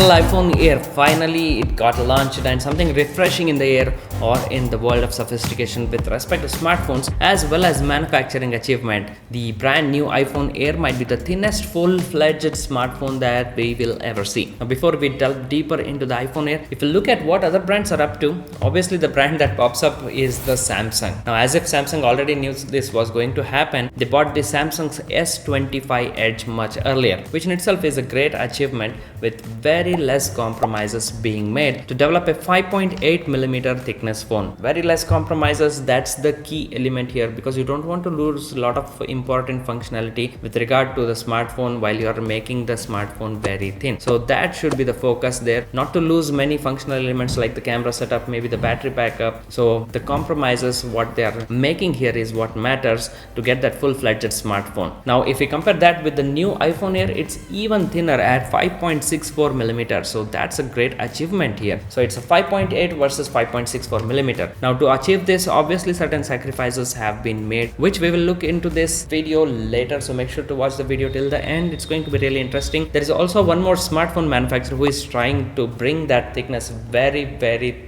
Apple iPhone Air, finally it got launched, and something refreshing in the air or in the world of sophistication with respect to smartphones as well as manufacturing achievement. The brand new iPhone Air might be the thinnest full-fledged smartphone that we will ever see. Now before we delve deeper into the iPhone Air, if you look at what other brands are up to, obviously the brand that pops up is the Samsung. Now as if Samsung already knew this was going to happen, they bought the Samsung's S25 Edge much earlier, which in itself is a great achievement with very less compromises being made to develop a 5.8mm thickness phone. Very less compromises, that's the key element here, because you don't want to lose a lot of important functionality with regard to the smartphone while you are making the smartphone very thin. So that should be the focus there, not to lose many functional elements like the camera setup, maybe the battery backup. So the compromises, what they are making here is what matters to get that full-fledged smartphone. Now if we compare that with the new iPhone Air, it's even thinner at 5.64mm. So that's a great achievement here. So it's a 5.8 versus 5.64mm. Now to achieve this, obviously certain sacrifices have been made, which we will look into this video later. So make sure to watch the video till the end. It's going to be really interesting. There is also one more smartphone manufacturer who is trying to bring that thickness very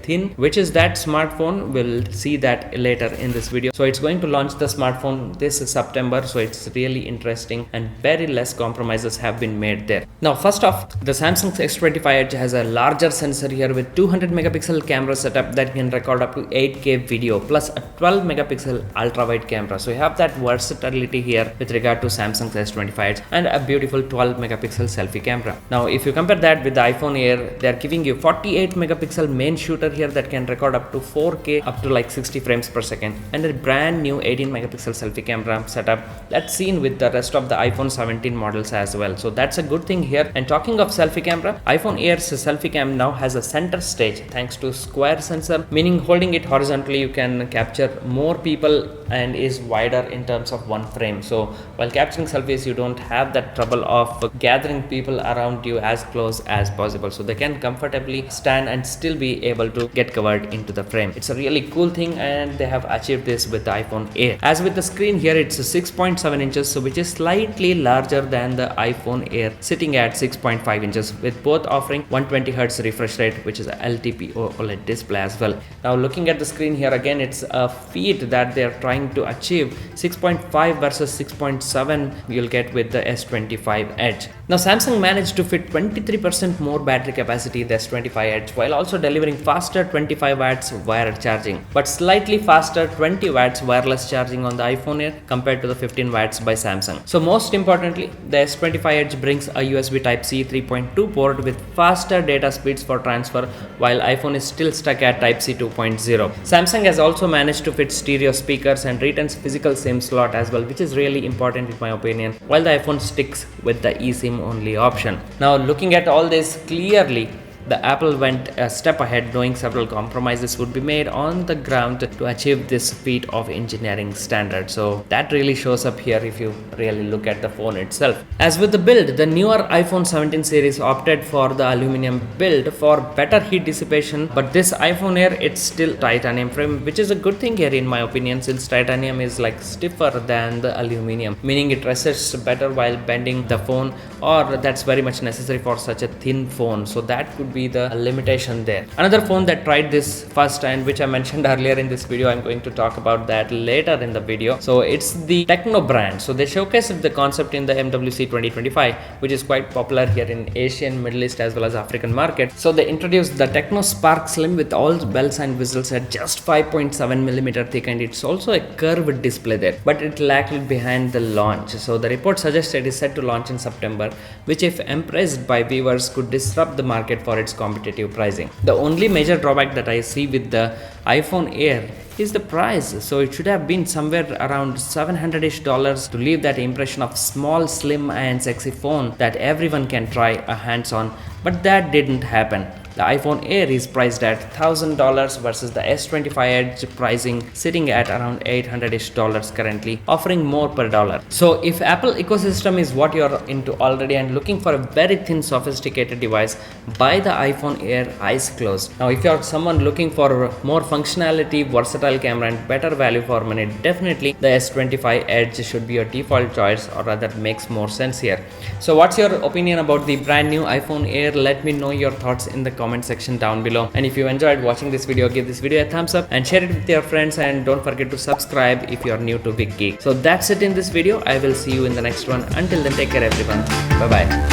thin, which is that smartphone. We'll see that later in this video. So it's going to launch the smartphone this September. So it's really interesting and very less compromises have been made there. Now first off, the Samsung S25 Edge has a larger sensor here with 200 megapixel camera setup that can record up to 8K video plus a 12 megapixel ultra wide camera. So you have that versatility here with regard to Samsung's S25 Edge and a beautiful 12 megapixel selfie camera. Now if you compare that with the iPhone Air, they are giving you 48 megapixel main shooter here that can record up to 4K up to like 60 frames per second, and a brand new 18 megapixel selfie camera setup that's seen with the rest of the iPhone 17 models as well. So that's a good thing here. And talking of selfie camera, iPhone Air's selfie cam now has a center stage thanks to square sensor, meaning holding it horizontally you can capture more people and is wider in terms of one frame. So while capturing selfies, you don't have that trouble of gathering people around you as close as possible. So they can comfortably stand and still be able to get covered into the frame. It's a really cool thing, and they have achieved this with the iPhone Air. As with the screen here, it's 6.7 inches, so which is slightly larger than the iPhone Air, sitting at 6.5 inches, with both offering 120Hz refresh rate, which is a LTP OLED display as well. Now looking at the screen here, again it's a feat that they're trying to achieve. 6.5 versus 6.7 you'll get with the S25 Edge. Now Samsung managed to fit 23% more battery capacity the S25 Edge while also delivering faster 25 watts wired charging, but slightly faster 20 watts wireless charging on the iPhone Air compared to the 15 watts by Samsung. So most importantly, the S25 Edge brings a USB Type-C 3.2 port with faster data speeds for transfer, while iPhone is still stuck at Type-C 2.0. Samsung has also managed to fit stereo speakers and retains physical SIM slot as well, which is really important in my opinion, while the iPhone sticks with the eSIM only option. Now looking at all this clearly, the Apple went a step ahead, knowing several compromises would be made on the ground to achieve this feat of engineering standard. So that really shows up here if you really look at the phone itself. As with the build, the newer iPhone 17 series opted for the aluminum build for better heat dissipation, but this iPhone Air, it's still titanium frame, which is a good thing here in my opinion, since titanium is like stiffer than the aluminum, meaning it resists better while bending the phone, or that's very much necessary for such a thin phone. So that could be the limitation there. Another phone that tried this first, and which I mentioned earlier in this video, I'm going to talk about that later in the video. So it's the Techno brand. So they showcased the concept in the MWC 2025, which is quite popular here in Asian, Middle East as well as African market. So they introduced the Techno Spark Slim with all bells and whistles at just 5.7mm thick, and it's also a curved display there, but it lagged behind the launch. So the report suggests it is set to launch in September, which if embraced by viewers could disrupt the market for its competitive pricing. The only major drawback that I see with the iPhone Air is the price. So it should have been somewhere around $700-ish to leave that impression of small, slim and sexy phone that everyone can try a hands on, but that didn't happen. The iPhone Air is priced at $1,000 versus the S25 Edge pricing sitting at around $800-ish currently, offering more per dollar. So if Apple ecosystem is what you're into already and looking for a very thin sophisticated device, buy the iPhone Air eyes closed. Now if you're someone looking for more functionality, versatile camera, and better value for money, definitely the S25 Edge should be your default choice, or rather makes more sense here. So what's your opinion about the brand new iPhone Air? Let me know your thoughts in the comment section down below. And if you enjoyed watching this video, give this video a thumbs up and share it with your friends, and don't forget to subscribe if you are new to Vick Geek. So that's it in this video. I will see you in the next one. Until then, take care everyone. Bye bye.